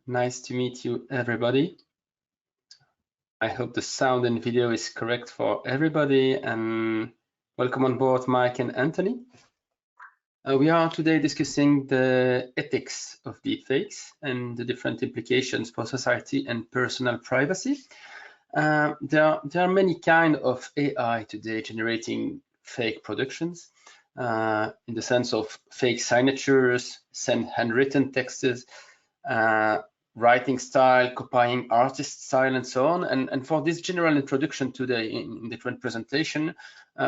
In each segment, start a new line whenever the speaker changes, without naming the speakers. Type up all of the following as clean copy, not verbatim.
Nice to meet you, everybody. I hope the sound and video is correct for everybody, and welcome on board, Mike and Anthony. We are today discussing the ethics of deepfakes and the different implications for society and personal privacy. There are many kinds of AI today generating fake productions, in the sense of fake signatures, handwritten texts, writing style, copying artist style, and so on. And for this general introduction today in the current presentation,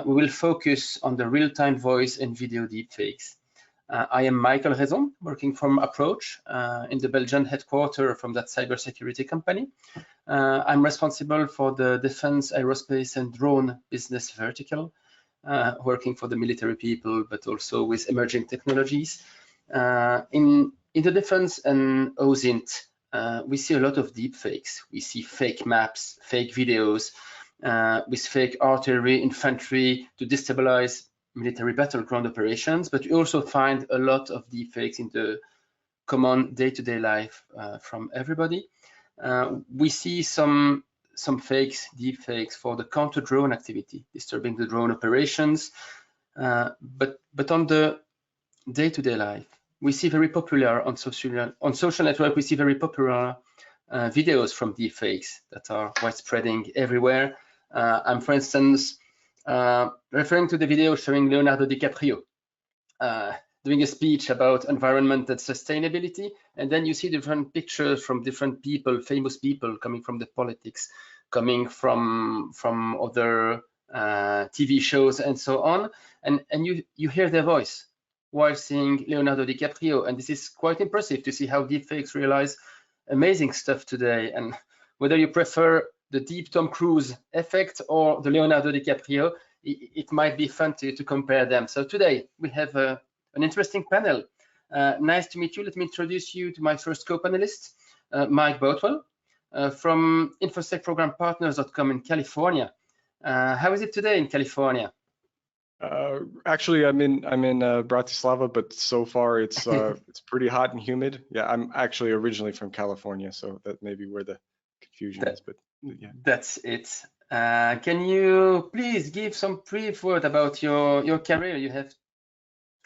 we will focus on the real-time voice and video deepfakes. I am Michael Raison, working from Approach in the Belgian headquarters from that cybersecurity company. I'm responsible for the defense, aerospace, and drone business vertical, working for the military people, but also with emerging technologies. In the defense and OSINT, we see a lot of deepfakes. We see fake maps, fake videos, with fake artillery, infantry to destabilize military battleground operations. But we also find a lot of deepfakes in the common day-to-day life from everybody. We see some deepfakes for the counter-drone activity, disturbing the drone operations. But on the day-to-day life, we see very popular on social network. We see very popular videos from deepfakes that are widespreading everywhere. I'm, for instance, referring to the video showing Leonardo DiCaprio doing a speech about environment and sustainability, and then you see different pictures from different people, famous people, coming from the politics, coming from other TV shows, and so on, and you hear their voice while seeing Leonardo DiCaprio. And this is quite impressive to see how deepfakes realize amazing stuff today. And whether you prefer the deep Tom Cruise effect or the Leonardo DiCaprio, it might be fun to compare them. So today we have an interesting panel. Nice to meet you. Let me introduce you to my first co-panelist, Mike Boutwell, from InfosecProgramPartners.com in California. How is it today in California?
Actually, I'm in Bratislava, but so far it's pretty hot and humid. Yeah, I'm actually originally from California, so that may be where the confusion is. But yeah,
that's it. Can you please give some brief word about your career? You have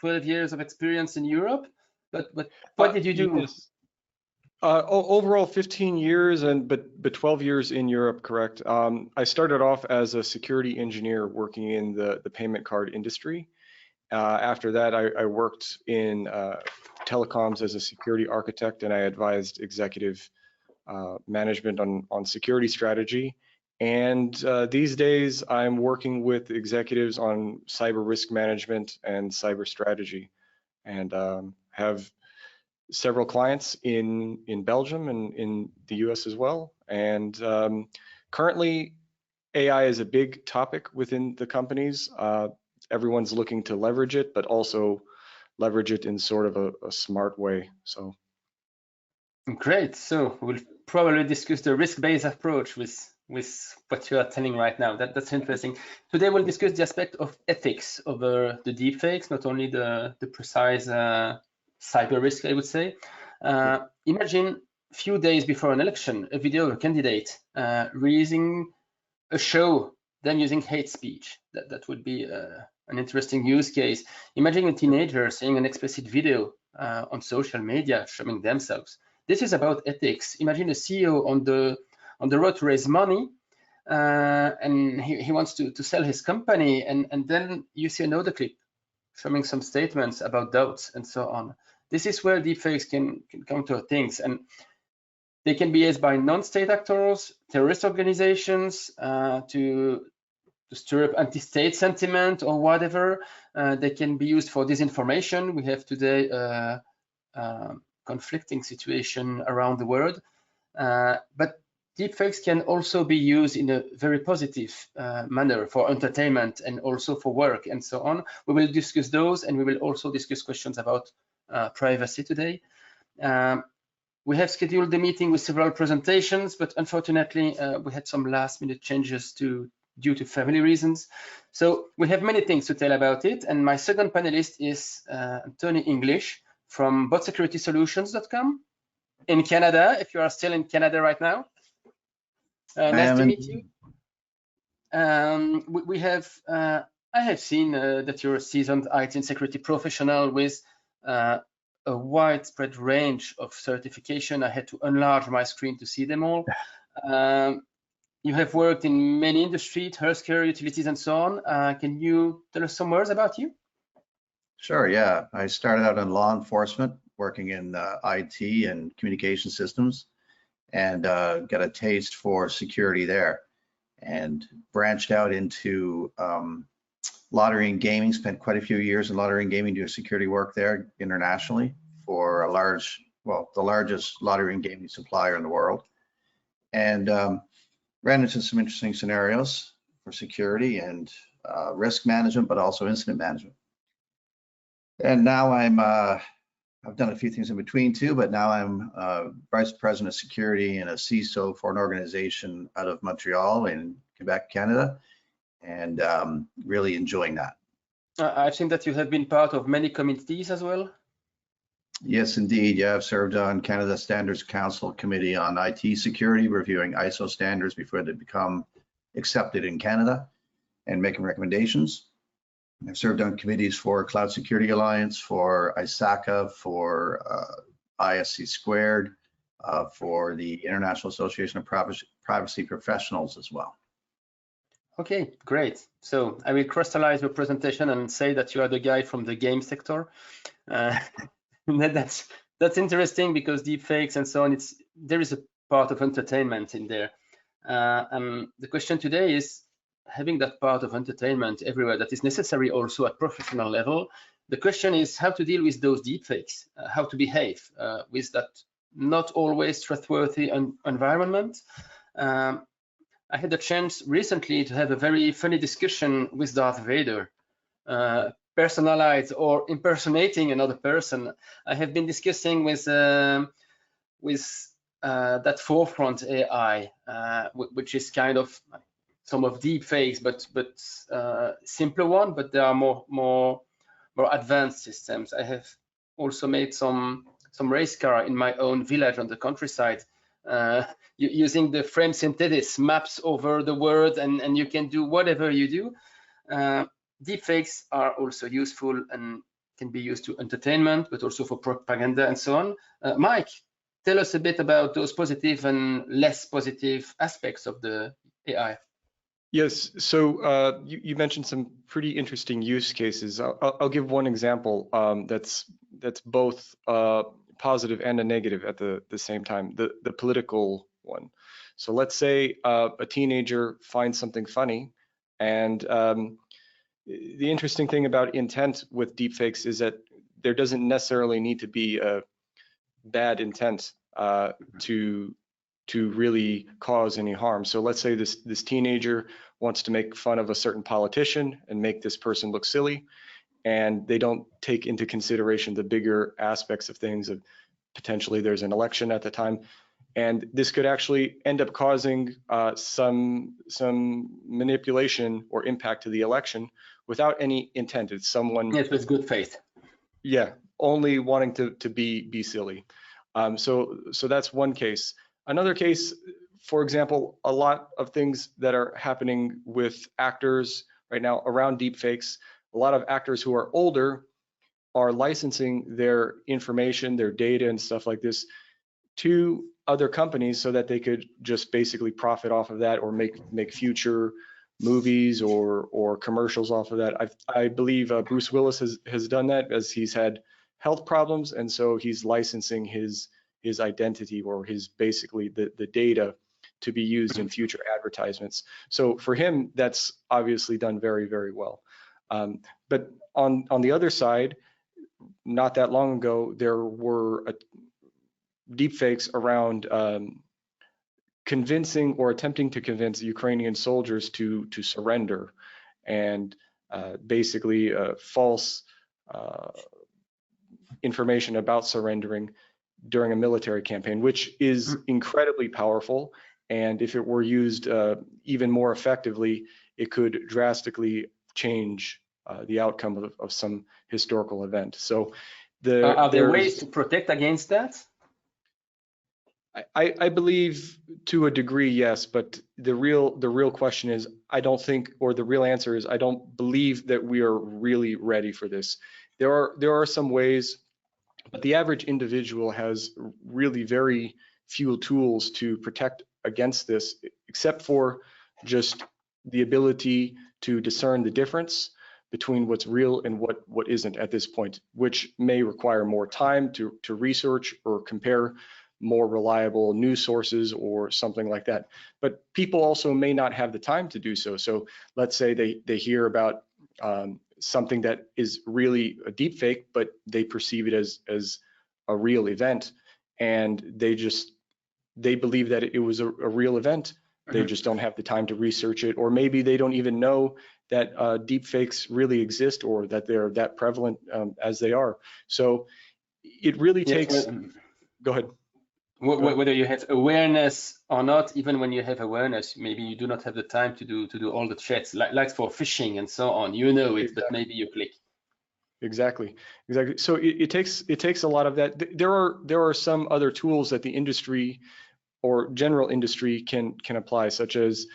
12 years of experience in Europe, but what did you do?
Yes. Overall 15 years, but 12 years in Europe, correct. I started off as a security engineer working in the payment card industry. After that, I worked in telecoms as a security architect, and I advised executive management on security strategy. And these days, I'm working with executives on cyber risk management and cyber strategy, and have several clients in Belgium and in the US as well. And currently, AI is a big topic within the companies. Everyone's looking to leverage it, but also leverage it in sort of a smart way. So
great. So we'll probably discuss the risk-based approach with what you are telling right now. That's interesting. Today we'll discuss the aspect of ethics over the deepfakes, not only the precise cyber risk, I would say. Imagine a few days before an election, a video of a candidate releasing a show, then using hate speech. That would be an interesting use case. Imagine a teenager seeing an explicit video on social media showing themselves. This is about ethics. Imagine a CEO on the road to raise money, and he wants to sell his company, and then you see another clip showing some statements about doubts and so on. This is where deepfakes can counter things, and they can be used by non-state actors, terrorist organizations, to stir up anti-state sentiment or whatever. They can be used for disinformation. We have today a conflicting situation around the world, but deepfakes can also be used in a very positive manner for entertainment and also for work and so on. We will discuss those, and we will also discuss questions about privacy today. We have scheduled the meeting with several presentations, but unfortunately we had some last-minute changes due to family reasons. So we have many things to tell about it, and my second panelist is Tony English from botsecurity.solutions.com. in Canada, if you are still in Canada right now. Nice to meet you. We have, I have seen that you're a seasoned IT and security professional with a widespread range of certification. I had to enlarge my screen to see them all. You have worked in many industries, healthcare, utilities, and so on. Can you tell us some words about you?
Sure, yeah. I started out in law enforcement, working in IT and communication systems, and got a taste for security there, and branched out into lottery and gaming. Spent quite a few years in lottery and gaming doing security work there internationally for a large, well, the largest lottery and gaming supplier in the world, and ran into some interesting scenarios for security and risk management, but also incident management. And now I've done a few things in between too, but now I'm Vice President of Security and a CISO for an organization out of Montreal in Quebec, Canada, and really enjoying that.
I've seen that you have been part of many committees as well.
Yes, indeed. Yeah, I've served on Canada Standards Council Committee on IT security, reviewing ISO standards before they become accepted in Canada and making recommendations. I've served on committees for Cloud Security Alliance, for ISACA, for ISC Squared, for the International Association of Privacy Professionals as well.
Okay, great. So I will crystallize your presentation and say that you are the guy from the game sector. That's interesting because deepfakes and so on, there is a part of entertainment in there. And the question today is, having that part of entertainment everywhere that is necessary also at professional level, the question is how to deal with those deepfakes, how to behave with that not always trustworthy environment. I had the chance recently to have a very funny discussion with Darth Vader, personalized or impersonating another person. I have been discussing with that Forefront AI, which is kind of some of deepfakes, but simpler one. But there are more advanced systems. I have also made some race car in my own village on the countryside, using the frame synthesis maps over the word, and you can do whatever you do. Deepfakes are also useful and can be used to entertainment, but also for propaganda and so on. Mike, tell us a bit about those positive and less positive aspects of the AI.
Yes, so you mentioned some pretty interesting use cases. I'll give one example that's both positive and a negative at the same time, the political one. So let's say a teenager finds something funny, and the interesting thing about intent with deepfakes is that there doesn't necessarily need to be a bad intent to really cause any harm. So let's say this teenager wants to make fun of a certain politician and make this person look silly, and they don't take into consideration the bigger aspects of things. Of potentially there's an election at the time, and this could actually end up causing some manipulation or impact to the election without any intent. It's someone,
yes, with good faith.
Yeah, only wanting to be silly. So that's one case. Another case, for example, a lot of things that are happening with actors right now around deepfakes. A lot of actors who are older are licensing their information, their data and stuff like this to other companies so that they could just basically profit off of that, or make future movies or commercials off of that. I believe Bruce Willis has done that, as he's had health problems, and so he's licensing his identity, or his basically the data, to be used in future advertisements. So for him, that's obviously done very, very well. But on the other side, not that long ago, there were deepfakes around convincing or attempting to convince Ukrainian soldiers to surrender, and basically false information about surrendering during a military campaign, which is incredibly powerful. And if it were used even more effectively, it could drastically change the outcome of some historical event. So
are there ways to protect against that?
I believe to a degree, yes, but the real question is, I don't think, or the real answer is, I don't believe that we are really ready for this. There are some ways, but the average individual has really very few tools to protect against this, except for just the ability to discern the difference between what's real and what isn't at this point, which may require more time to research or compare more reliable news sources or something like that. But people also may not have the time to do so. So let's say they hear about something that is really a deep fake, but they perceive it as a real event, and they believe that it was a real event. They just don't have the time to research it, or maybe they don't even know that deep fakes really exist or that they're that prevalent as they are. So it really takes. Go ahead.
Whether you have awareness or not, even when you have awareness, maybe you do not have the time to do all the checks, like for phishing and so on. You know it, but maybe you click.
Exactly. So it takes a lot of that. There are some other tools that the industry or general industry can apply, such as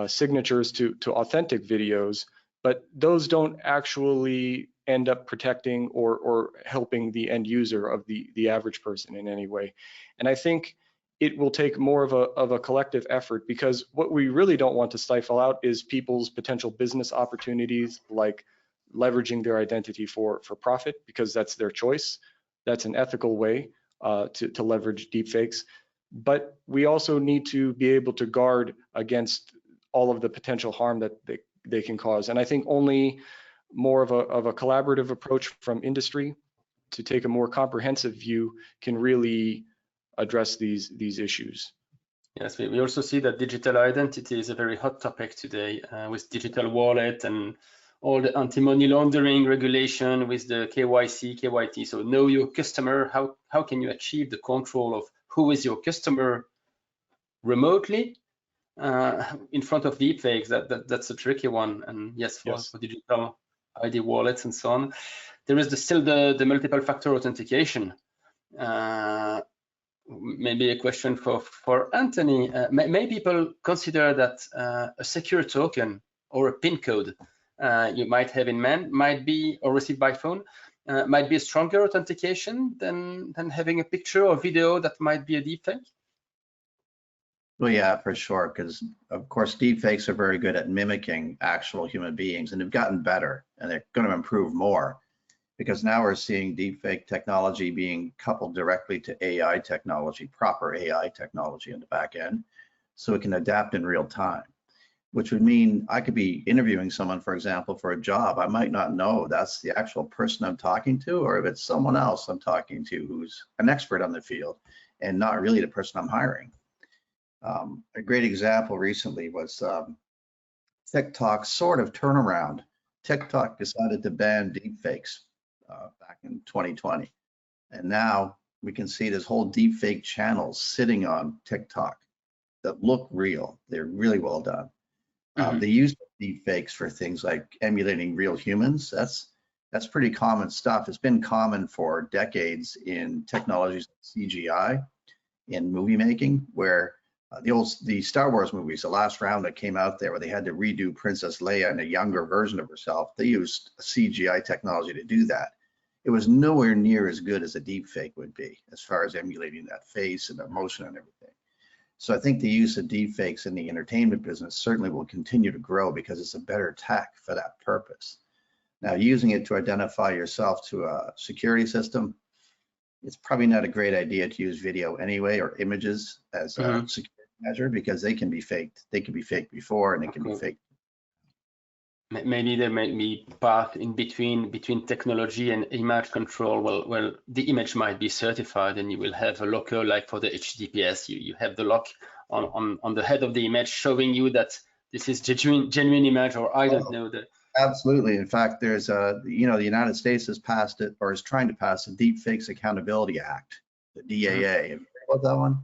signatures to authentic videos, but those don't actually end up protecting or helping the end user of the average person in any way. And I think it will take more of a collective effort, because what we really don't want to stifle out is people's potential business opportunities, like leveraging their identity for profit, because that's their choice. That's an ethical way to leverage deepfakes. But we also need to be able to guard against all of the potential harm that they can cause. And I think only more of a collaborative approach from industry to take a more comprehensive view can really address these issues.
Yes, we also see that digital identity is a very hot topic today with digital wallet and all the anti-money laundering regulation with the KYC, KYT. So know your customer. How can you achieve the control of who is your customer remotely in front of deepfakes? That's a tricky one. And yes, for digital ID wallets and so on, there is still the multiple factor authentication. Maybe a question for Anthony. May people consider that a secure token or a PIN code you might have in man might be, or received by phone, might be a stronger authentication than having a picture or video that might be a deepfake?
Well, yeah, for sure, because of course deepfakes are very good at mimicking actual human beings, and they've gotten better, and they're going to improve more, because now we're seeing deepfake technology being coupled directly to AI technology, proper AI technology in the back end, so it can adapt in real time, which would mean I could be interviewing someone, for example, for a job. I might not know that's the actual person I'm talking to, or if it's someone else I'm talking to who's an expert on the field and not really the person I'm hiring. A great example recently was TikTok's sort of turnaround. TikTok decided to ban deepfakes back in 2020. And now we can see this whole deepfake channels sitting on TikTok that look real. They're really well done. The use of deepfakes for things like emulating real humans, that's pretty common stuff. It's been common for decades in technologies like CGI, in movie making, where the Star Wars movies, the last round that came out there where they had to redo Princess Leia and a younger version of herself, they used CGI technology to do that. It was nowhere near as good as a deepfake would be as far as emulating that face and emotion and everything. So I think the use of deepfakes in the entertainment business certainly will continue to grow because it's a better tech for that purpose. Now, using it to identify yourself to a security system, it's probably not a great idea to use video anyway, or images as a security measure, because they can be faked. They can be faked before, and they can be faked.
Maybe there may be path in between technology and image control. Well, the image might be certified, and you will have a locker, like for the HTTPS. You have the lock on the head of the image showing you that this is genuine image, or I don't know the.
Absolutely. In fact, there's the United States has passed it, or is trying to pass the Deepfakes Accountability Act, the DAA. Have you heard about that one?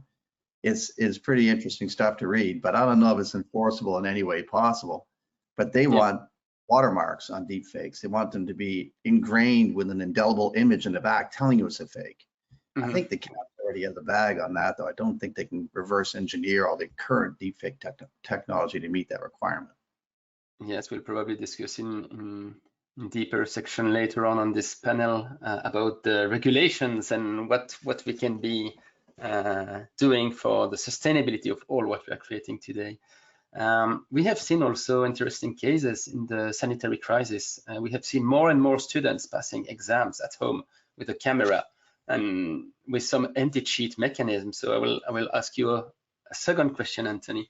It's pretty interesting stuff to read, but I don't know if it's enforceable in any way possible. But they want watermarks on deepfakes. They want them to be ingrained with an indelible image in the back telling you it's a fake. I think the already in the bag on that, though I don't think they can reverse engineer all the current deepfake technology to meet that requirement.
Yes, we'll probably discuss in deeper section later on this panel about the regulations and what we can be doing for the sustainability of all what we are creating today. We have seen also interesting cases in the sanitary crisis. We have seen more and more students passing exams at home with a camera and with some anti-cheat mechanism. So I will ask you a second question, Anthony.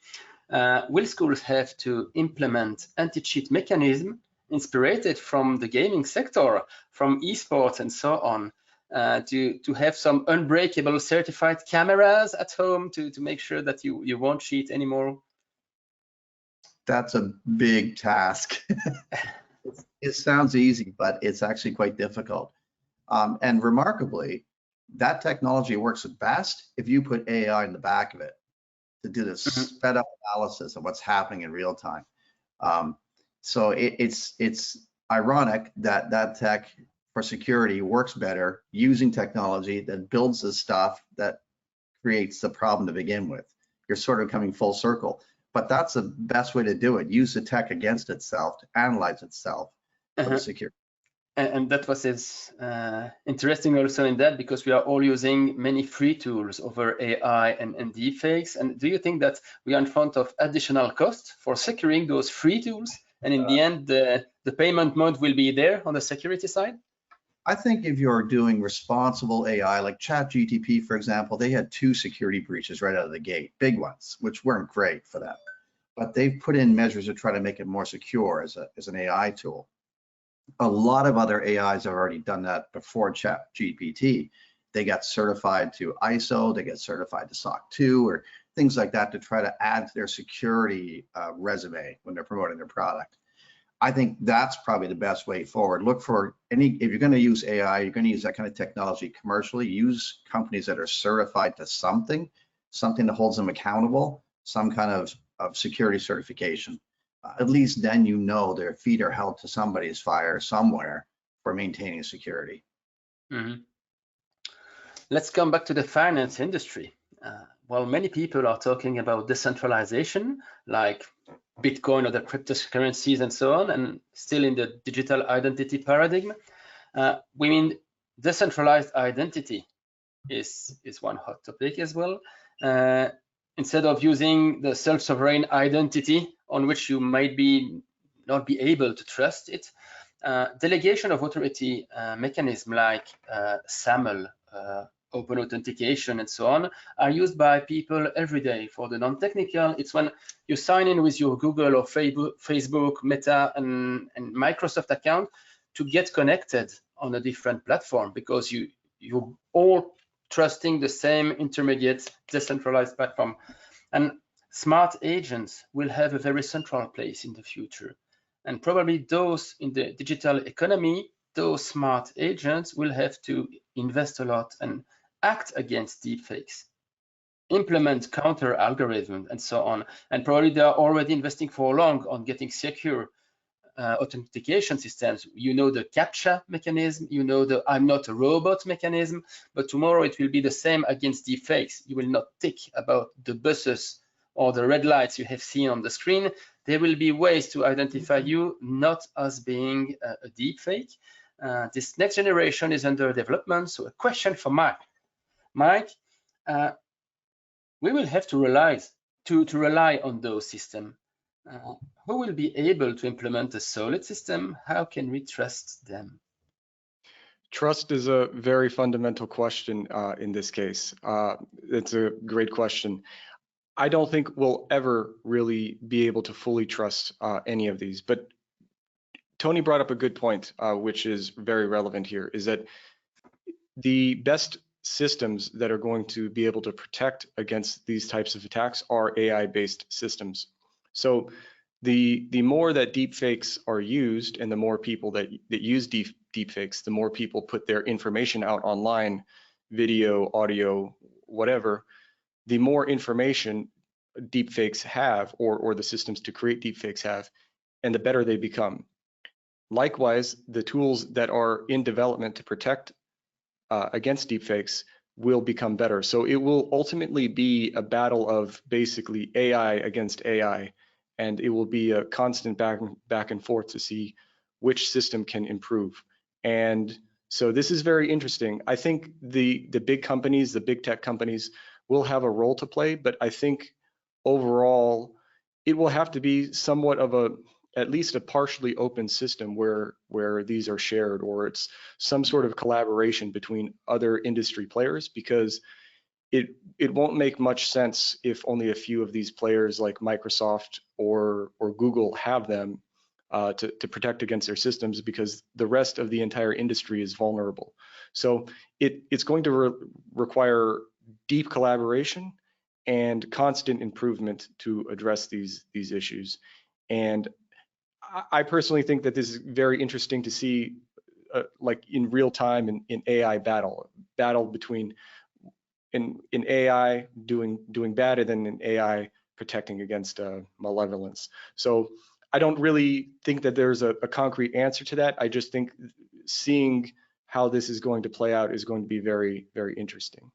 Will schools have to implement anti-cheat mechanism inspired from the gaming sector, from esports and so on, to have some unbreakable certified cameras at home to make sure that you won't cheat anymore?
That's a big task. It sounds easy, but it's actually quite difficult. And remarkably, that technology works best if you put AI in the back of it to do this sped up analysis of what's happening in real time. So it's ironic that that tech for security works better using technology that builds the stuff that creates the problem to begin with. You're sort of coming full circle, but that's the best way to do it. Use the tech against itself to analyze itself for the security.
And that was interesting also in that, because we are all using many free tools over AI and deepfakes. And do you think that we are in front of additional costs for securing those free tools? And in the end, the payment mode will be there on the security side?
I think if you're doing responsible AI, like ChatGPT, for example, they had 2 security breaches right out of the gate, big ones, which weren't great for them. But they've put in measures to try to make it more secure as an AI tool. A lot of other AIs have already done that before ChatGPT. They got certified to ISO, they get certified to SOC 2 or things like that to try to add to their security resume when they're promoting their product. I think that's probably the best way forward. Look for if you're going to use AI, you're going to use that kind of technology commercially, use companies that are certified to something that holds them accountable, some kind of security certification. At least then you know their feet are held to somebody's fire somewhere for maintaining security.
Let's come back to the finance industry. While many people are talking about decentralization, like Bitcoin or the cryptocurrencies and so on, and still in the digital identity paradigm, we mean decentralized identity is one hot topic as well. Instead of using the self-sovereign identity on which you might not be able to trust it, delegation of authority mechanism like SAML, open authentication and so on are used by people every day. For the non-technical, it's when you sign in with your Google or Facebook, Meta and Microsoft account to get connected on a different platform, because you're all trusting the same intermediate decentralized platform. And smart agents will have a very central place in the future. And probably those in the digital economy, those smart agents will have to invest a lot and act against deepfakes, implement counter algorithms and so on. And probably they are already investing for long on getting secure authentication systems. You know, the CAPTCHA mechanism, you know, the I'm not a robot mechanism, but tomorrow it will be the same against deepfakes. You will not tick about the buses or the red lights you have seen on the screen. There will be ways to identify you not as being a deepfake. This next generation is under development. So a question for Mike. Mike, we will have to rely on those systems. Who will be able to implement a solid system? How can we trust them?
Trust is a very fundamental question in this case. It's a great question. I don't think we'll ever really be able to fully trust any of these, but Tony brought up a good point, which is very relevant here, is that the best systems that are going to be able to protect against these types of attacks are AI-based systems. So the more that deepfakes are used and the more people that use deepfakes, the more people put their information out online, video, audio, whatever, the more information deepfakes have or the systems to create deepfakes have, and the better they become. Likewise, the tools that are in development to protect against deepfakes will become better. So it will ultimately be a battle of basically AI against AI, and it will be a constant back and forth to see which system can improve. And so this is very interesting. I think the big companies, the big tech companies, will have a role to play, but I think overall it will have to be somewhat of at least a partially open system where these are shared, or it's some sort of collaboration between other industry players, because it won't make much sense if only a few of these players like Microsoft or Google have them to protect against their systems, because the rest of the entire industry is vulnerable. So it's going to require deep collaboration and constant improvement to address these issues. And I personally think that this is very interesting to see, like in real time in AI battle between in AI doing bad, and then in AI protecting against malevolence. So I don't really think that there's a concrete answer to that. I just think seeing how this is going to play out is going to be very, very interesting.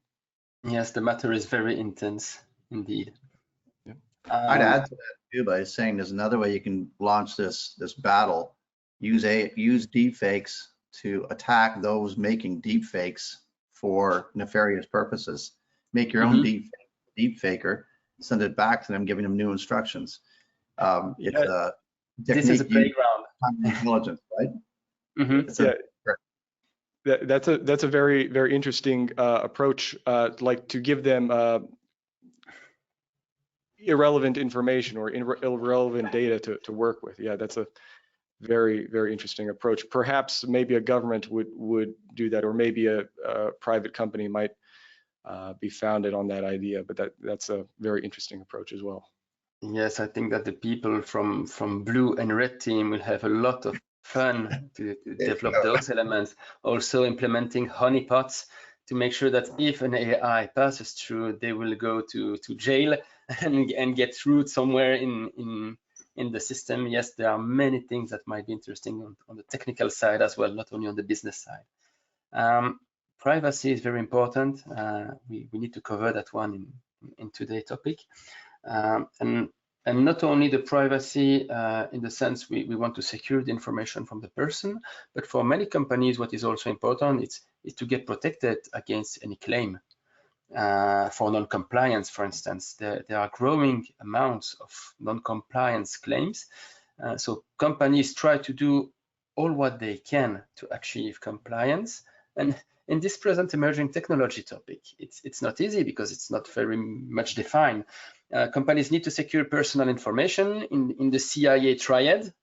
Yes, the matter is very intense indeed.
Yeah.
I'd add to that too by saying there's another way you can launch this battle. Use deepfakes to attack those making deepfakes for nefarious purposes. Make your own deepfaker, send it back to them, giving them new instructions. It's a technique.
This is a playground.
Intelligence, right?
That's a very, very interesting approach, like to give them irrelevant information or irrelevant data to work with. Yeah, that's a very, very interesting approach. Perhaps maybe a government would do that, or maybe a private company might be founded on that idea, but that's a very interesting approach as well.
Yes, I think that the people from blue and red team will have a lot of fun to develop those elements. Also implementing honeypots to make sure that if an AI passes through, they will go to jail and get through somewhere in the system. Yes, there are many things that might be interesting on the technical side as well, not only on the business side. Privacy is very important. We need to cover that one in today's topic. And not only the privacy in the sense we want to secure the information from the person, but for many companies, what is also important is to get protected against any claim for non-compliance, for instance. There are growing amounts of non-compliance claims. So companies try to do all what they can to achieve compliance. And in this present emerging technology topic, it's not easy because it's not very much defined. Companies need to secure personal information in the CIA triad: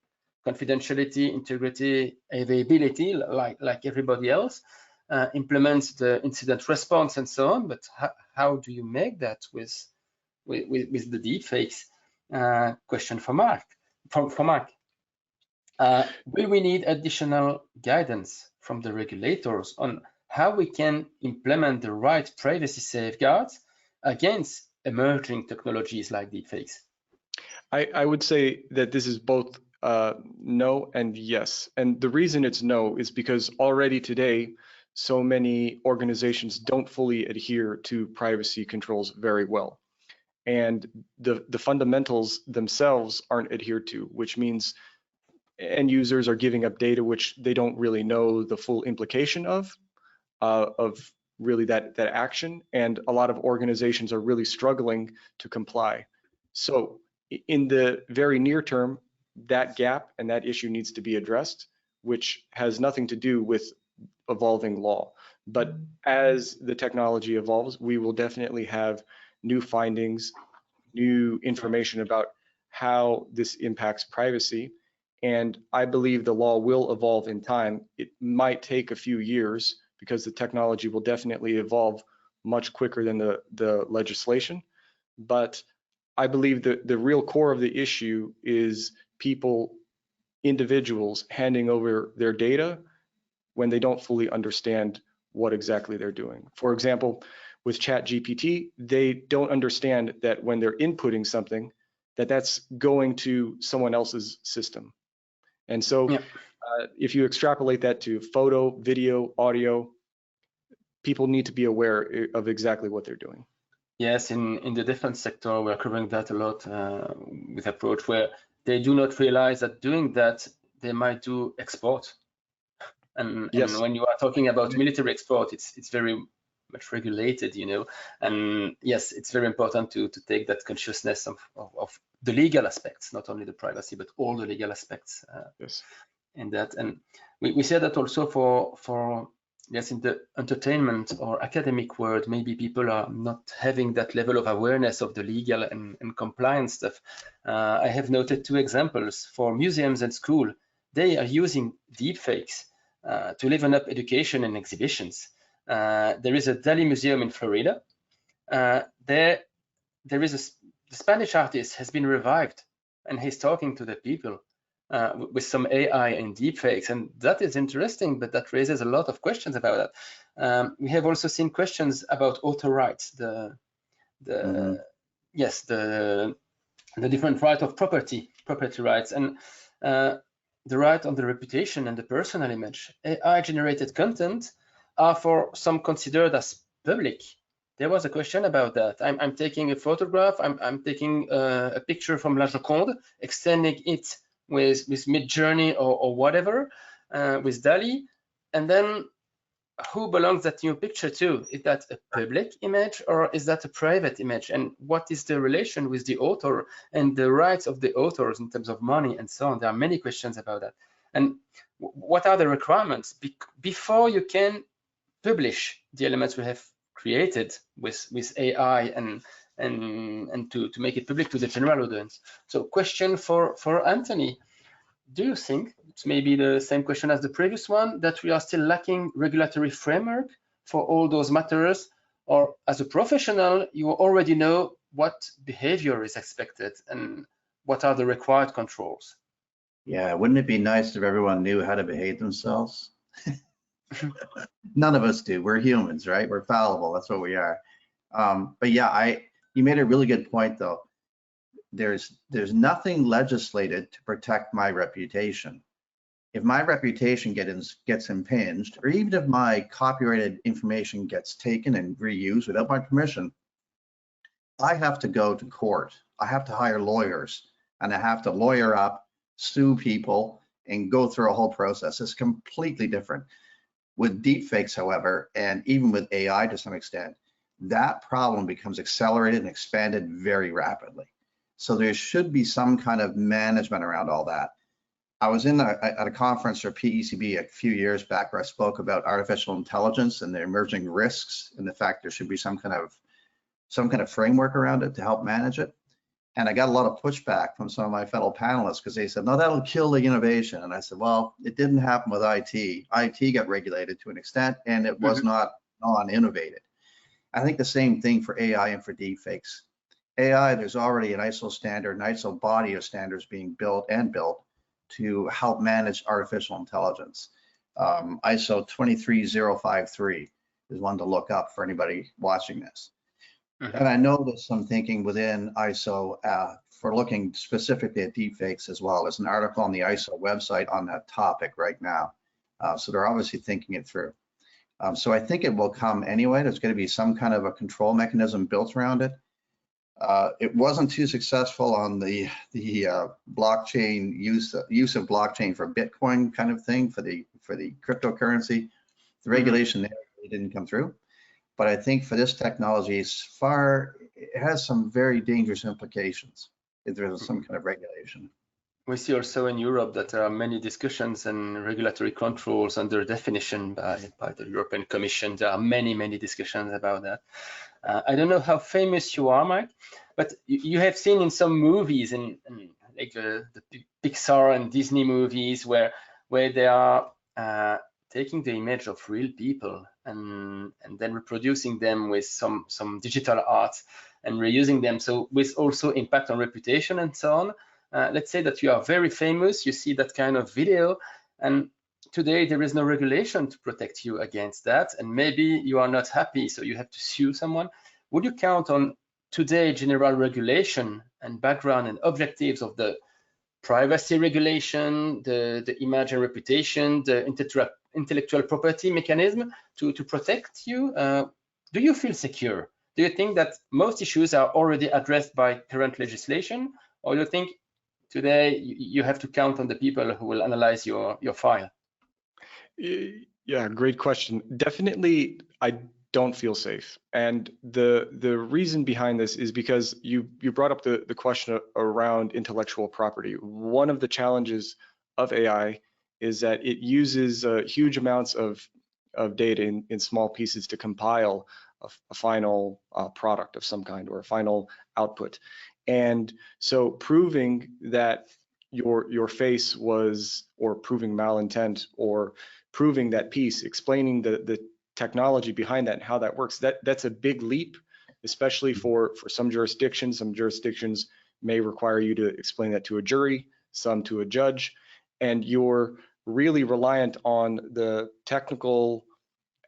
confidentiality, integrity, availability, like everybody else. Implement the incident response and so on. But how do you make that with the deepfakes? Question for Mark. For Mark. Will we need additional guidance from the regulators on how we can implement the right privacy safeguards against emerging technologies like deepfakes?
I would say that this is both no and yes. And the reason it's no is because already today, so many organizations don't fully adhere to privacy controls very well. And the fundamentals themselves aren't adhered to, which means end users are giving up data which they don't really know the full implication of really that action. And a lot of organizations are really struggling to comply. So in the very near term, that gap and that issue needs to be addressed, which has nothing to do with evolving law. But as the technology evolves, we will definitely have new findings, new information about how this impacts privacy. And I believe the law will evolve in time. It might take a few years because the technology will definitely evolve much quicker than the legislation. But I believe that the real core of the issue is individuals handing over their data when they don't fully understand what exactly they're doing. For example, with ChatGPT, they don't understand that when they're inputting something, that's going to someone else's system. And so if you extrapolate that to photo, video, audio, people need to be aware of exactly what they're doing.
Yes, in the defense sector, we're covering that a lot with approach where they do not realize that doing that, they might do export. And when you are talking about military export, it's very much regulated, you know. And yes, it's very important to take that consciousness of the legal aspects, not only the privacy, but all the legal aspects in that. And we say that also for yes, in the entertainment or academic world, maybe people are not having that level of awareness of the legal and compliance stuff. I have noted 2 examples for museums and school. They are using deepfakes to liven up education and exhibitions. There is a Dali museum in Florida. There is the Spanish artist has been revived, and he's talking to the people with some AI and deepfakes, and that is interesting, but that raises a lot of questions about that. We have also seen questions about author rights, the different right of property rights, and the right on the reputation and the personal image. AI generated content are for some considered as public. There was a question about that. I'm taking a photograph, I'm taking a picture from La Joconde, extending it with Midjourney or whatever, with Dali, and then who belongs that new picture to? Is that a public image or is that a private image? And what is the relation with the author and the rights of the authors in terms of money and so on? There are many questions about that. And what are the requirements before you can publish the elements we have created with AI and to make it public to the general audience? So question for Anthony. Do you think, it's maybe the same question as the previous one, that we are still lacking regulatory framework for all those matters? Or as a professional, you already know what behavior is expected and what are the required controls?
Yeah, wouldn't it be nice if everyone knew how to behave themselves? None of us do. We're humans, right? We're fallible. That's what we are. But yeah, you made a really good point, though. There's nothing legislated to protect my reputation. If my reputation gets impinged, or even if my copyrighted information gets taken and reused without my permission, I have to go to court. I have to hire lawyers, and I have to lawyer up, sue people, and go through a whole process. It's completely different. With deepfakes, however, and even with AI to some extent, that problem becomes accelerated and expanded very rapidly. So there should be some kind of management around all that. I was at a conference for PECB a few years back where I spoke about artificial intelligence and the emerging risks and the fact there should be some kind of framework around it to help manage it. And I got a lot of pushback from some of my fellow panelists because they said, no, that'll kill the innovation. And I said, well, it didn't happen with IT. IT got regulated to an extent and it was not non-innovated. I think the same thing for AI and for deepfakes. AI, there's already an ISO standard, an ISO body of standards being built to help manage artificial intelligence. ISO 23053 is one to look up for anybody watching this. And I know there's some thinking within ISO for looking specifically at deepfakes as well. There's an article on the ISO website on that topic right now. So they're obviously thinking it through. So I think it will come anyway. There's going to be some kind of a control mechanism built around it. It wasn't too successful on the blockchain use of blockchain for Bitcoin kind of thing for the cryptocurrency. The regulation there really didn't come through. But I think for this technology, it has some very dangerous implications if there's some kind of regulation.
We see also in Europe that there are many discussions and regulatory controls under definition by the European Commission. There are many discussions about that. I don't know how famous you are, Mike, but you have seen in some movies, in like the Pixar and Disney movies, where they are taking the image of real people and then reproducing them with some digital art and reusing them. So with also impact on reputation and so on. Let's say that you are very famous, you see that kind of video, and today there is no regulation to protect you against that, and maybe you are not happy, so you have to sue someone. Would you count on today general regulation and background and objectives of the privacy regulation, the image and reputation, the intellectual property mechanism to protect you. Do you feel secure? Do you think that most issues are already addressed by current legislation, or do you think today you have to count on the people who will analyze your file?
Yeah, great question. Definitely, I don't feel safe. And the reason behind this is because you brought up the question around intellectual property. One of the challenges of AI is that it uses huge amounts of data in small pieces to compile a final product of some kind or a final output. And so proving that your face was, or proving malintent, or proving that piece, explaining the technology behind that and how that works, that's a big leap, especially for some jurisdictions. Some jurisdictions may require you to explain that to a jury, some to a judge, and you're really reliant on the technical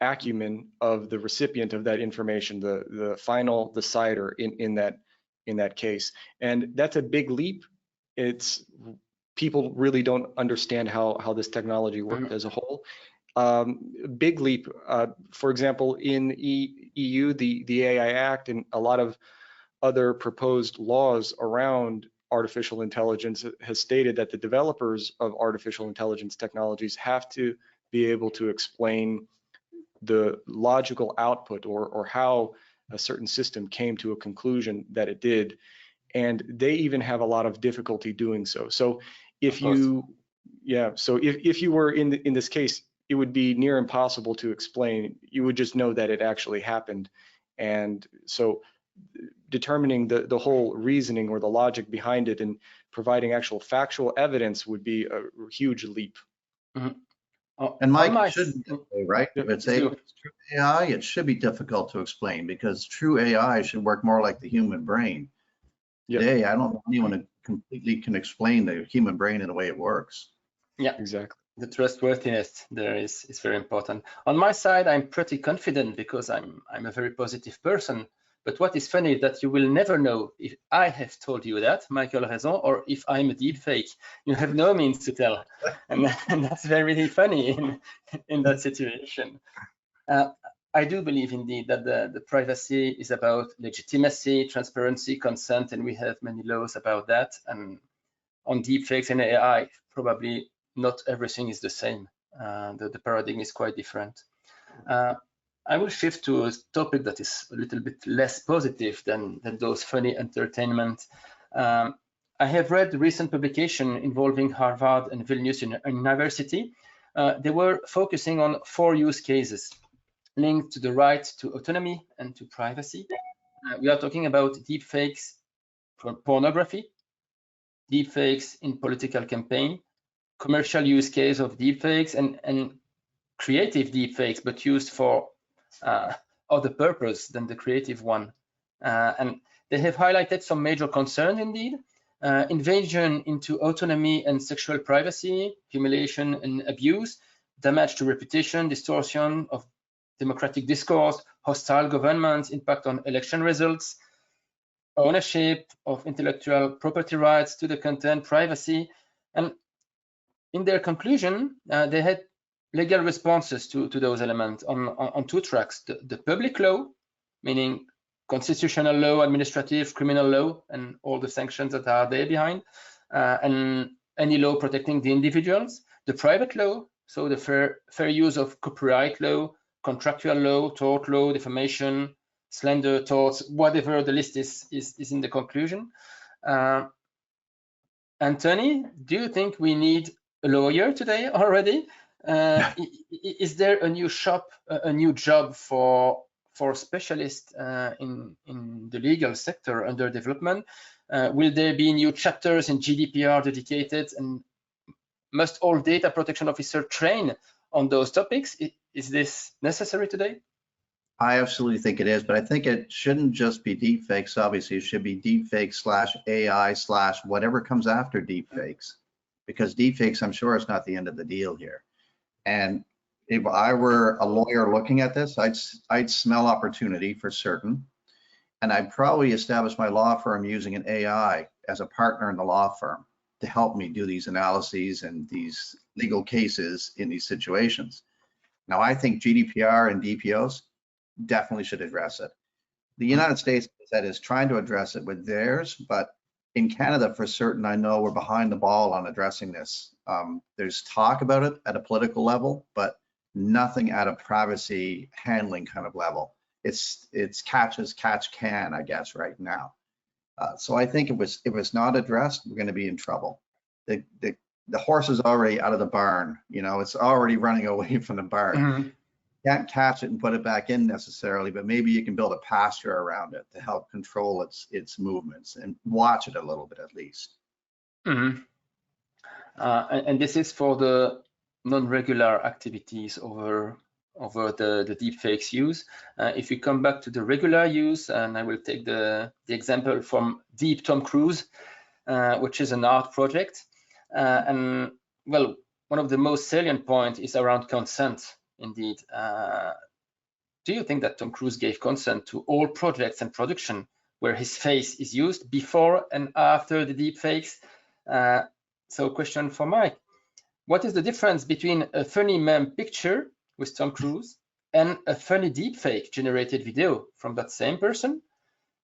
acumen of the recipient of that information, the final decider in that case. And that's a big leap. It's people really don't understand how this technology works as a whole. Big leap. For example, in EU, the AI Act and a lot of other proposed laws around artificial intelligence has stated that the developers of artificial intelligence technologies have to be able to explain the logical output or how a certain system came to a conclusion that it did. And they even have a lot of difficulty doing so. So if you, so if you were in this case, it would be near impossible to explain. You would just know that it actually happened. And so determining the whole reasoning or the logic behind it and providing actual factual evidence would be a huge leap.
Mm-hmm.
And Mike, it shouldn't be that way, right? If it's true AI, it should be difficult to explain because true AI should work more like the human brain. Today, I don't know anyone who completely can explain the human brain in the way it works.
Yeah,
exactly.
The trustworthiness there is very important. On my side, I'm pretty confident because I'm a very positive person. But what is funny is that you will never know if I have told you that, Michael Raison, or if I'm a deepfake. You have no means to tell. And that's very funny in that situation. I do believe indeed that the privacy is about legitimacy, transparency, consent, and we have many laws about that. And on deepfakes and AI, probably not everything is the same. The paradigm is quite different. I will shift to a topic that is a little bit less positive than those funny entertainment. I have read the recent publication involving Harvard and Vilnius University. They were focusing on 4 use cases linked to the right to autonomy and to privacy. We are talking about deepfakes for pornography, deepfakes in political campaign, commercial use case of deepfakes, and creative deepfakes, but used for other purpose than the creative one. And they have highlighted some major concerns indeed. Invasion into autonomy and sexual privacy, humiliation and abuse, damage to reputation, distortion of democratic discourse, hostile governments, impact on election results, ownership of intellectual property rights to the content, privacy. And in their conclusion, they had legal responses to those elements on 2 tracks: the public law, meaning constitutional law, administrative, criminal law, and all the sanctions that are there behind, and any law protecting the individuals; the private law, so the fair use of copyright law, contractual law, tort law, defamation, slander, torts, whatever the list is in the conclusion. Anthony, do you think we need a lawyer today already? Is there a new job for specialists in the legal sector under development? Will there be new chapters in GDPR dedicated, and must all data protection officers train on those topics? Is this necessary today?
I absolutely think it is, but I think it shouldn't just be deepfakes. Obviously, it should be deepfakes / AI / whatever comes after deepfakes, because deepfakes, I'm sure, is not the end of the deal here. And if I were a lawyer looking at this, I'd smell opportunity for certain, and I'd probably establish my law firm using an AI as a partner in the law firm to help me do these analyses and these legal cases in these situations. Now, I think GDPR and DPOs definitely should address it. The United States is trying to address it with theirs, but in Canada, for certain, I know we're behind the ball on addressing this. There's talk about it at a political level, but nothing at a privacy handling kind of level. It's catch as catch can, I guess, right now. So I think if it's not addressed, we're going to be in trouble. The horse is already out of the barn. You know, it's already running away from the barn.
Mm-hmm.
Can't catch it and put it back in necessarily, but maybe you can build a pasture around it to help control its movements and watch it a little bit at least.
Mm-hmm. And this is for the non-regular activities over the deepfakes use. If we come back to the regular use, and I will take the example from Deep Tom Cruise, which is an art project. And well, one of the most salient points is around consent. Indeed, do you think that Tom Cruise gave consent to all projects and production where his face is used before and after the deepfakes? So question for Mike, what is the difference between a funny meme picture with Tom Cruise and a funny deepfake generated video from that same person?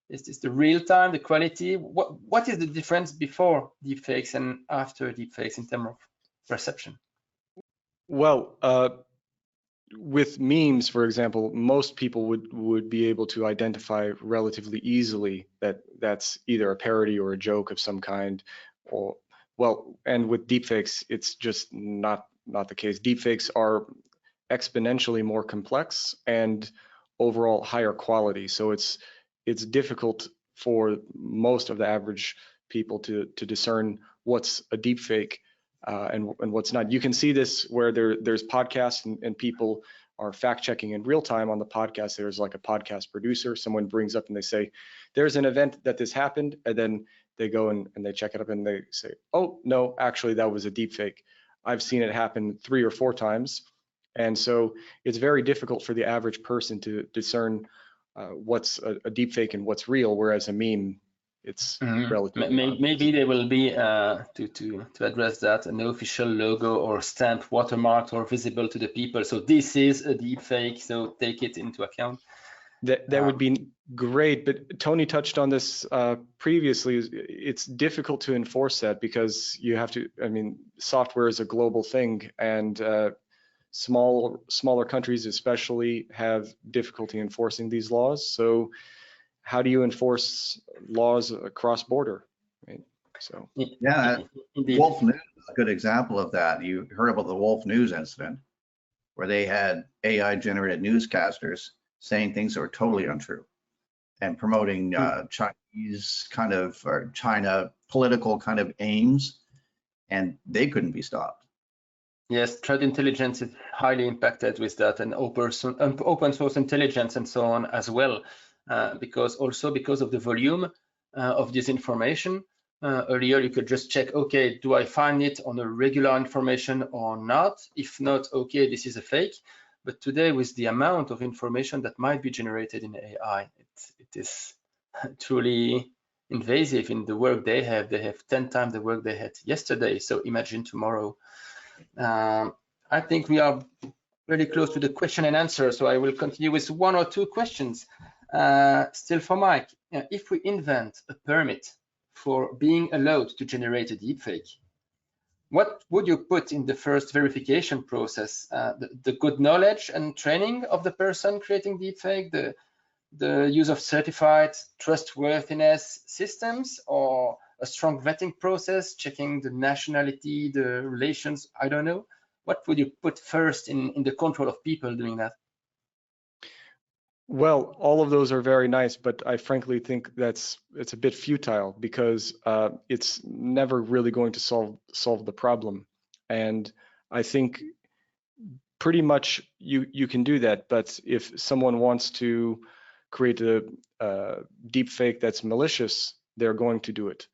Is this the real time, the quality? What is the difference before deepfakes and after deepfakes in terms of perception?
Well, with memes, for example, most people would be able to identify relatively easily that that's either a parody or a joke of some kind, or well, and with deepfakes, it's just not the case. Deepfakes are exponentially more complex and overall higher quality, so it's difficult for most of the average people to discern what's a deepfake and what's not. You can see this where there's podcasts and people are fact checking in real time on the podcast. There's like a podcast producer, someone brings up and they say, there's an event that this happened, and then they go and they check it up and they say, oh no, actually that was a deepfake. I've seen it happen 3 or 4 times. And so it's very difficult for the average person to discern what's a deepfake and what's real, whereas a meme, it's relatively
maybe there will be to address that an official logo or stamp watermarked or visible to the people. So this is a deepfake, so take it into account.
That would be great, but Tony touched on this previously. It's difficult to enforce that because you have to, I mean, software is a global thing, and smaller countries especially have difficulty enforcing these laws. So how do you enforce laws across border, right? So
yeah, Wolf News is a good example of that. You heard about the Wolf News incident where they had AI generated newscasters saying things that were totally untrue and promoting Chinese kind of, or China political kind of aims, and they couldn't be stopped.
Yes, threat intelligence is highly impacted with that, and open source intelligence and so on as well, because of the volume of this information. Earlier, you could just check, okay, do I find it on a regular information or not? If not, okay, this is a fake. But today, with the amount of information that might be generated in AI, it is truly invasive in the work they have. They have 10 times the work they had yesterday. So imagine tomorrow. I think we are really close to the question and answer. So I will continue with 1 or 2 questions. Still for Mike, if we invent a permit for being allowed to generate a deepfake, what would you put in the first verification process? The good knowledge and training of the person creating deepfake, the use of certified trustworthiness systems, or a strong vetting process, checking the nationality, the relations, I don't know. What would you put first in the control of people doing that?
Well, all of those are very nice, but I frankly think it's a bit futile because it's never really going to solve the problem. And I think pretty much you can do that, but if someone wants to create a deepfake that's malicious, they're going to do it.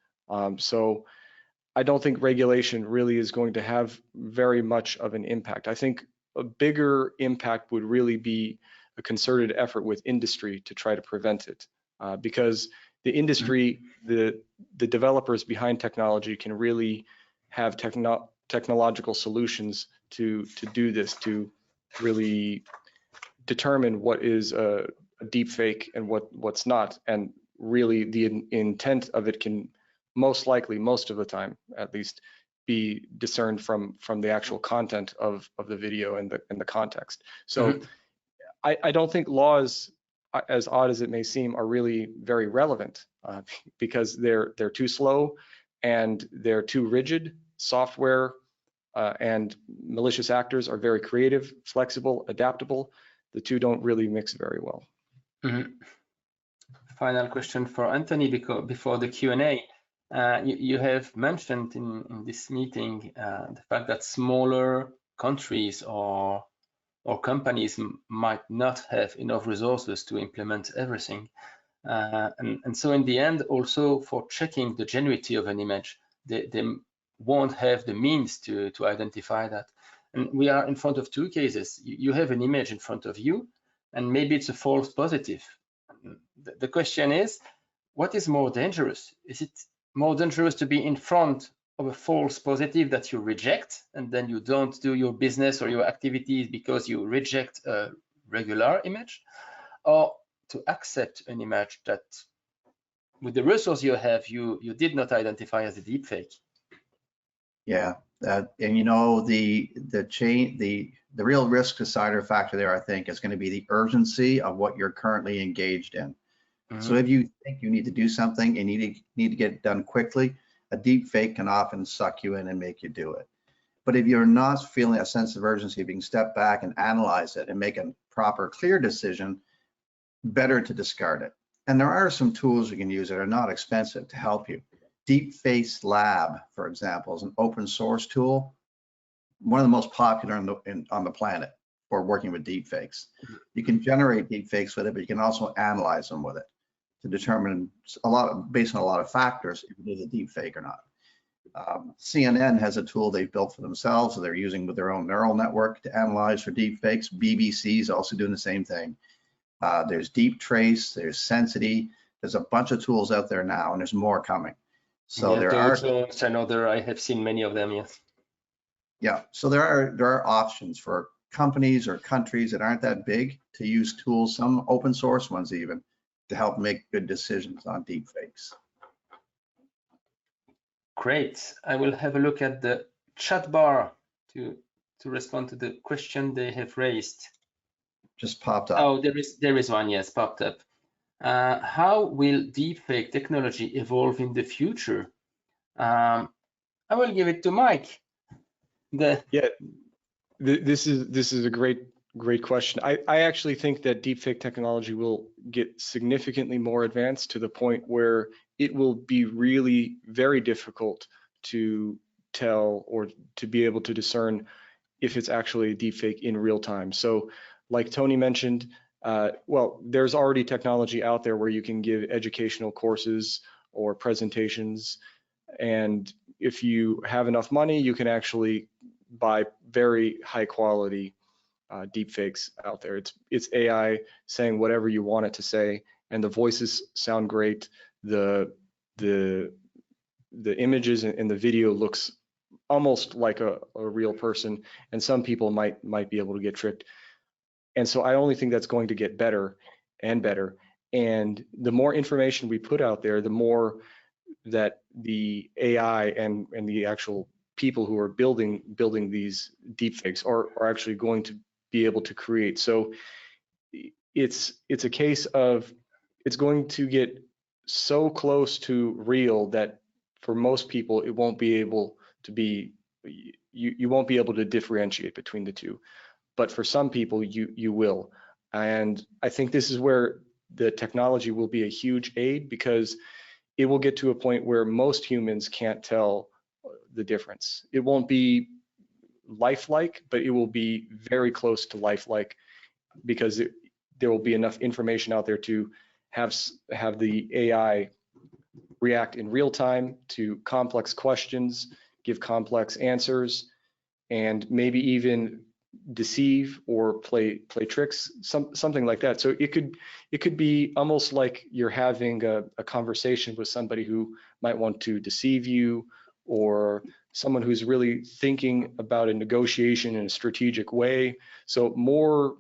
So I don't think regulation really is going to have very much of an impact. I think a bigger impact would really be a concerted effort with industry to try to prevent it, because the industry, the developers behind technology can really have technological solutions to do this, to really determine what is a deep fake and what's not. And really the intent of it can most likely, most of the time at least, be discerned from the actual content of the video and the context. So I don't think laws, as odd as it may seem, are really very relevant because they're too slow and they're too rigid. Software and malicious actors are very creative, flexible, adaptable. The two don't really mix very well.
Final question for Anthony before the Q&A. You have mentioned in this meeting the fact that smaller countries or companies might not have enough resources to implement everything. And so in the end, also for checking the genuinity of an image, they won't have the means to identify that. And we are in front of two cases. You have an image in front of you, and maybe it's a false positive. The question is, what is more dangerous? Is it more dangerous to be in front of a false positive that you reject, and then you don't do your business or your activities because you reject a regular image, or to accept an image that with the resource you have, you did not identify as a deepfake?
Yeah, and you know, the real risk decider factor there, I think, is going to be the urgency of what you're currently engaged in. So if you think you need to do something and you need to get it done quickly, a deep fake can often suck you in and make you do it. But if you're not feeling a sense of urgency, if you can step back and analyze it and make a proper, clear decision, better to discard it. And there are some tools you can use that are not expensive to help you. Deepfakes Lab, for example, is an open source tool, one of the most popular on the planet for working with deepfakes. You can generate deepfakes with it, but you can also analyze them with it to determine based on a lot of factors if it is a deepfake or not. CNN has a tool they've built for themselves, so they're using with their own neural network to analyze for deepfakes. BBC is also doing the same thing. There's DeepTrace, there's Sensity. There's a bunch of tools out there now, and there's more coming. So
yeah,
there are.
I have seen many of them. Yes.
Yeah. So there are options for companies or countries that aren't that big to use tools, some open source ones even, to help make good decisions on deepfakes.
Great. I will have a look at the chat bar to respond to the question they have raised.
Just popped up.
Oh, there is one. Yes, popped up. How will deepfake technology evolve in the future? I will give it to Mike.
This is a great question. I actually think that deepfake technology will get significantly more advanced to the point where it will be really very difficult to tell or to be able to discern if it's actually a deepfake in real time. So like Tony mentioned, well, there's already technology out there where you can give educational courses or presentations, and if you have enough money, you can actually buy very high quality deepfakes out there. It's AI saying whatever you want it to say, and the voices sound great. The images and the video looks almost like a real person, and some people might be able to get tricked. And so I only think that's going to get better and better. And the more information we put out there, the more that the AI and the actual people who are building these deepfakes are actually going to be able to create. So it's a case of it's going to get so close to real that for most people it won't be able to be, you won't be able to differentiate between the two. But for some people you will. And I think this is where the technology will be a huge aid, because it will get to a point where most humans can't tell the difference. It won't be lifelike, but it will be very close to lifelike, because there will be enough information out there to have the AI react in real time to complex questions, give complex answers, and maybe even deceive or play tricks, something like that. So it could be almost like you're having a conversation with somebody who might want to deceive you or someone who's really thinking about a negotiation in a strategic way. So more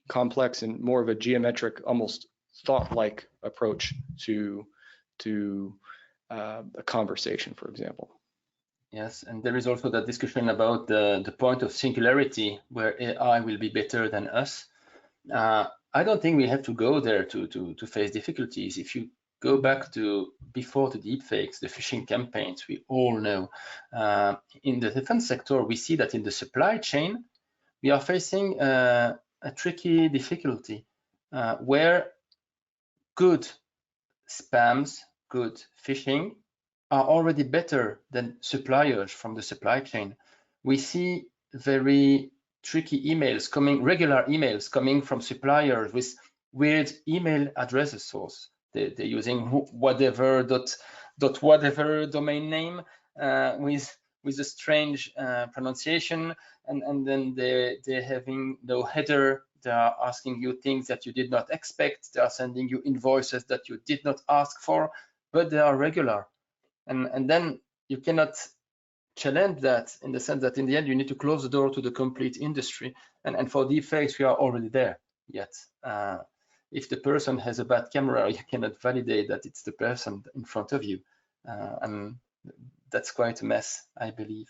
complex and more of a geometric, almost thought-like approach to a conversation, for example.
Yes, and there is also that discussion about the point of singularity, where AI will be better than us. I don't think we have to go there to face difficulties. If you go back to before the deepfakes, the phishing campaigns, we all know. In the defense sector, we see that in the supply chain, we are facing a tricky difficulty where good spams, good phishing are already better than suppliers from the supply chain. We see very tricky emails coming, regular emails coming from suppliers with weird email addresses source. They're using whatever whatever domain name with a strange pronunciation, and then they're having no header. They are asking you things that you did not expect. They are sending you invoices that you did not ask for, but they are regular. And then you cannot challenge that, in the sense that in the end you need to close the door to the complete industry. And for deepfakes, we are already there yet. If the person has a bad camera, you cannot validate that it's the person in front of you. And that's quite a mess, I believe.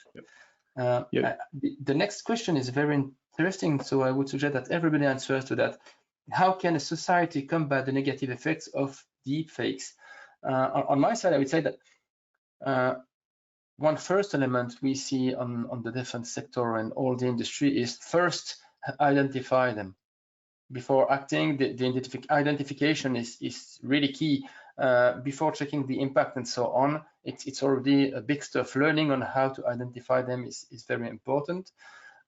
Yep.
The next question is very interesting, so I would suggest that everybody answers to that. How can a society combat the negative effects of deepfakes? On my side, I would say that one first element we see on the defense sector and all the industry is first identify them. Before acting, the identification is really key. Before checking the impact and so on, it's already a big stuff. Learning on how to identify them is very important.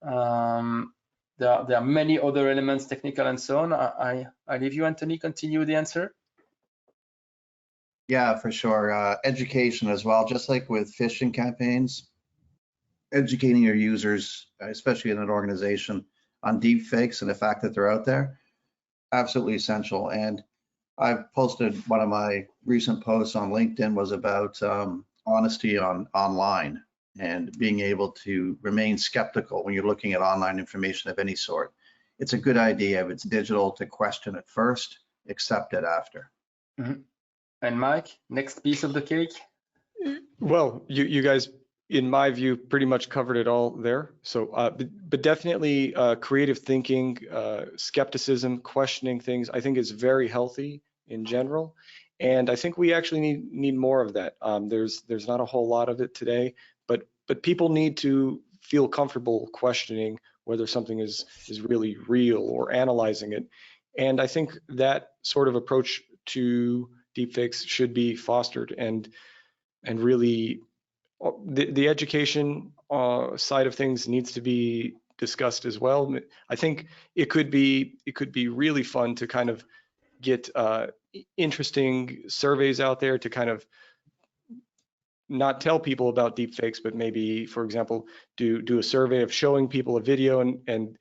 There are many other elements, technical and so on. I leave you, Anthony, continue the answer.
Yeah, for sure. Education as well, just like with phishing campaigns, educating your users, especially in an organization, on deepfakes and the fact that they're out there, absolutely essential. And I've posted one of my recent posts on LinkedIn was about honesty online and being able to remain skeptical when you're looking at online information of any sort. It's a good idea if it's digital to question it first, accept it after.
Mm-hmm. And Mike, next piece of the cake?
Well, you guys, in my view, pretty much covered it all there. So, but definitely creative thinking, skepticism, questioning things, I think is very healthy in general. And I think we actually need more of that. There's not a whole lot of it today, but people need to feel comfortable questioning whether something is really real or analyzing it. And I think that sort of approach to deepfakes should be fostered, and really the education side of things needs to be discussed as well. I think it could be really fun to kind of get interesting surveys out there to kind of not tell people about deepfakes, but maybe, for example, do a survey of showing people a video and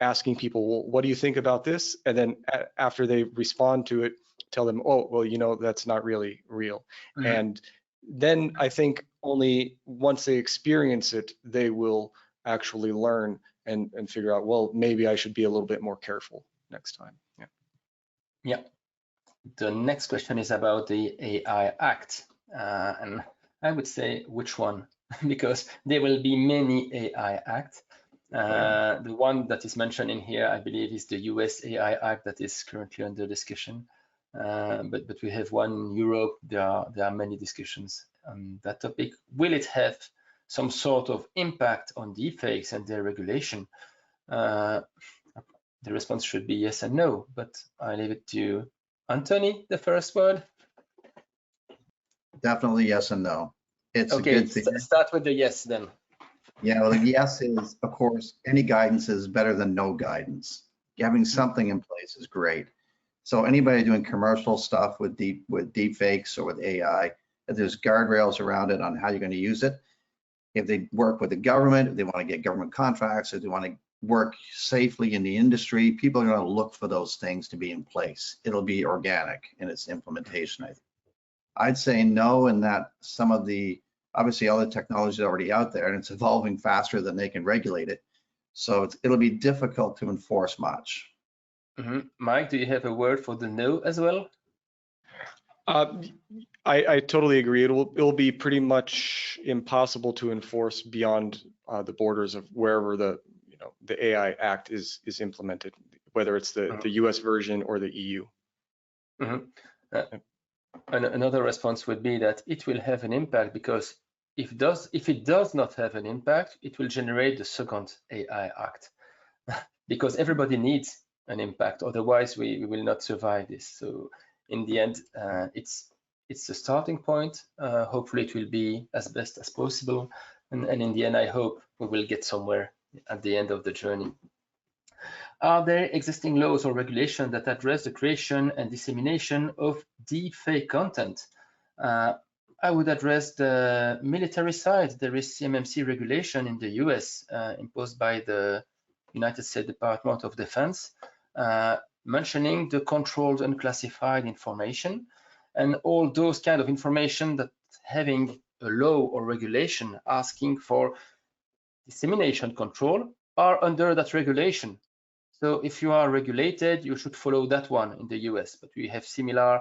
asking people, well, what do you think about this? And then after they respond to it, tell them, oh, well, you know, that's not really real. Mm-hmm. And then I think only once they experience it, they will actually learn and figure out, well, maybe I should be a little bit more careful next time. Yeah.
Yeah. The next question is about the AI Act. And I would say which one, because there will be many AI acts. The one that is mentioned in here, I believe, is the US AI Act that is currently under discussion. But we have one in Europe. There are many discussions on that topic. Will it have some sort of impact on deepfakes and their regulation? The response should be yes and no, but I leave it to Anthony, the first word.
Definitely yes and no. It's
okay,
a good thing.
Start with the yes then.
Yeah, well, the yes is, of course, any guidance is better than no guidance. Having something in place is great. So anybody doing commercial stuff with deepfakes or with AI, if there's guardrails around it on how you're going to use it, if they work with the government, if they want to get government contracts, if they want to work safely in the industry, people are going to look for those things to be in place. It'll be organic in its implementation, I think. I'd say no, in that some of the obviously all the technology is already out there and it's evolving faster than they can regulate it. So it'll be difficult to enforce much.
Mike, do you have a word for the no as well?
I totally agree. It will be pretty much impossible to enforce beyond the borders of wherever the AI Act is implemented, whether it's the US version or the EU.
Another response would be that it will have an impact, because if it does not have an impact, it will generate the second AI Act because everybody needs an impact, otherwise we will not survive this. So in the end, it's the starting point. Hopefully it will be as best as possible, and in the end I hope we will get somewhere at the end of the journey. Are there existing laws or regulations that address the creation and dissemination of deepfake content? I would address the military side. There is CMMC regulation in the US imposed by the United States Department of Defense, mentioning the controlled unclassified information, and all those kind of information that having a law or regulation asking for dissemination control are under that regulation. So if you are regulated, you should follow that one in the US, but we have similar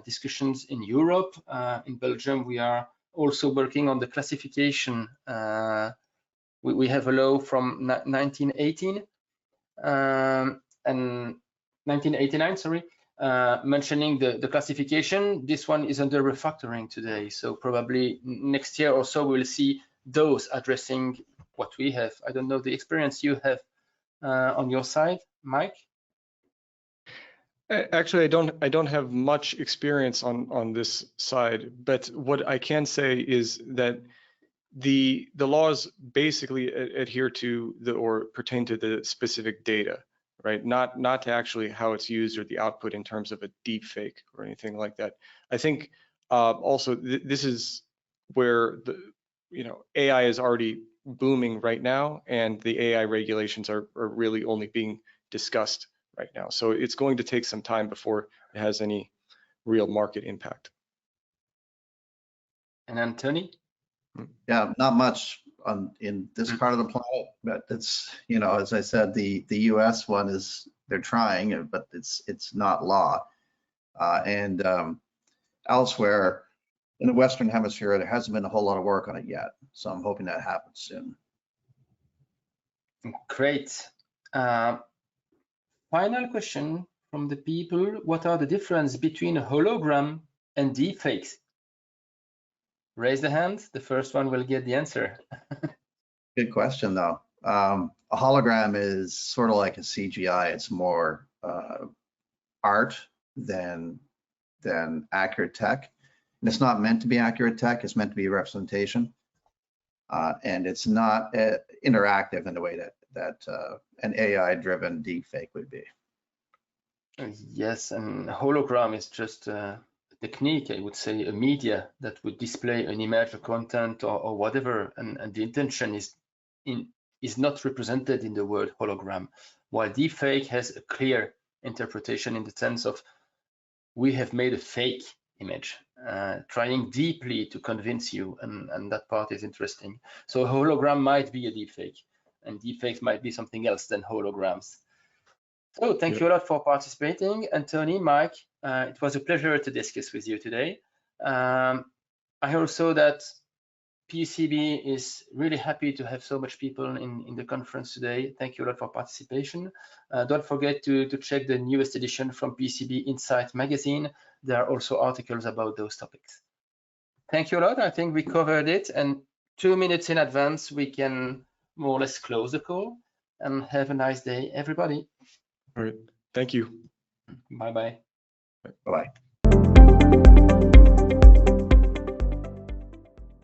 discussions in Europe. In Belgium, we are also working on the classification. We have a law from 1918 and 1989, sorry, mentioning the classification. This one is under refactoring today, so probably next year or so we'll see those addressing what we have. I don't know the experience you have on your side, Mike.
Actually, I don't have much experience on this side, but what I can say is that the laws basically adhere to or pertain to the specific data, right? Not to actually how it's used or the output in terms of a deep fake or anything like that. I think also this is where the AI is already booming right now, and the AI regulations are really only being discussed right now. So it's going to take some time before it has any real market impact.
And Anthony?
Yeah, not much in this part of the planet, but it's, as I said, the US one is, they're trying, but it's not law. And elsewhere in the Western Hemisphere, there hasn't been a whole lot of work on it yet. So I'm hoping that happens soon.
Great. Final question from the people. What are the difference between a hologram and deepfakes? Raise the hand. The first one will get the answer.
Good question, though. A hologram is sort of like a CGI. It's more art than accurate tech. And it's not meant to be accurate tech. It's meant to be a representation. And it's not interactive in the way that an AI-driven deepfake would be.
Yes, and hologram is just a technique, I would say, a media that would display an image or content or whatever, and the intention is not represented in the word hologram, while deepfake has a clear interpretation in the sense of we have made a fake image, trying deeply to convince you, and that part is interesting. So a hologram might be a deepfake, and deepfakes might be something else than holograms. So thank you a lot for participating, Anthony, Mike. It was a pleasure to discuss with you today. I heard also that PCB is really happy to have so much people in the conference today. Thank you a lot for participation. Don't forget to check the newest edition from PCB Insight magazine. There are also articles about those topics. Thank you a lot. I think we covered it, and 2 minutes in advance, we can more or less close the call. And have a nice day, everybody.
All right. Thank you.
Bye-bye.
Bye-bye.